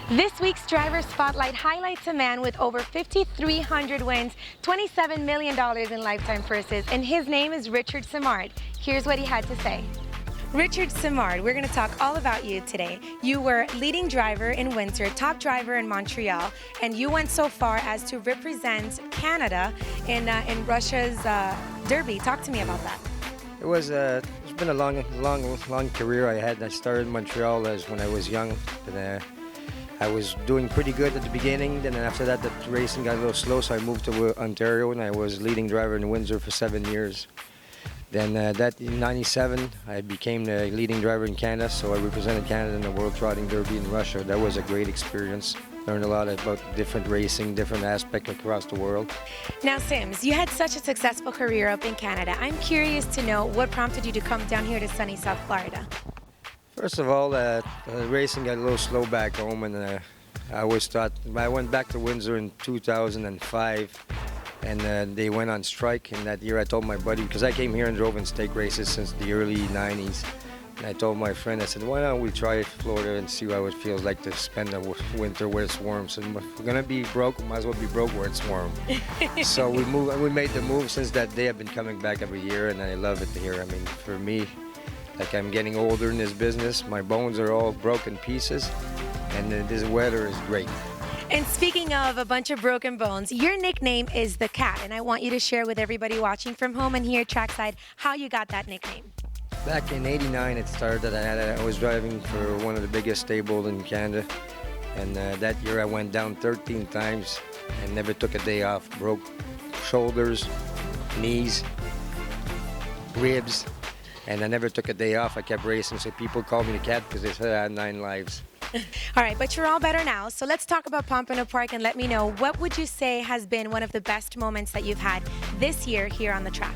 This week's Driver Spotlight highlights a man with over 5,300 wins, $27 million in lifetime purses, and his name is Richard Simmard. Here's what he had to say. Richard Simmard, we're going to talk all about you today. You were leading driver in Windsor, top driver in Montreal, and you went so far as to represent Canada in Russia's Derby. Talk to me about that. It's been a long career I had. I started in Montreal when I was young. I was doing pretty good at the beginning. Then after that, the racing got a little slow, so I moved to Ontario, and I was leading driver in Windsor for 7 years. Then in '97, I became the leading driver in Canada, so I represented Canada in the World Trotting Derby in Russia. That was a great experience. Learned a lot about different racing, different aspects across the world. Now, Sims, you had such a successful career up in Canada. I'm curious to know what prompted you to come down here to sunny South Florida. First of all, racing got a little slow back home, and I always thought, I went back to Windsor in 2005, and they went on strike. And that year I told my buddy, because I came here and drove in stake races since the early 90s, and I told my friend, I said, why don't we try Florida and see how it feels like to spend the winter where it's warm. So if we're going to be broke, we might as well be broke where it's warm. So we made the move. Since that day I've been coming back every year, and I love it here. I mean, for me, like, I'm getting older in this business. My bones are all broken pieces, and this weather is great. And speaking of a bunch of broken bones, your nickname is the Cat, and I want you to share with everybody watching from home and here trackside how you got that nickname. Back in '89 it started. I was driving for one of the biggest stables in Canada, and that year I went down 13 times and never took a day off. Broke shoulders, knees, ribs, and I never took a day off. I kept racing, so people called me the Cat because they said I had 9 lives. All right, but you're all better now, so let's talk about Pompano Park and let me know, what would you say has been one of the best moments that you've had this year here on the track?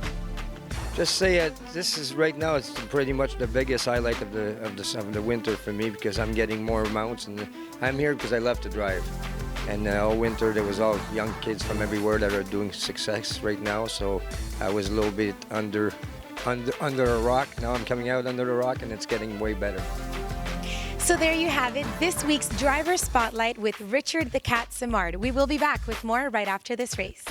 Just say this is right now. It's pretty much the biggest highlight of the winter for me, because I'm getting more mounts, and I'm here because I love to drive. And all winter there was all young kids from everywhere that are doing success right now. So I was a little bit under a rock. Now I'm coming out under the rock, and it's getting way better. So there you have it, this week's Driver Spotlight with Richard the Cat Simmard. We will be back with more right after this race.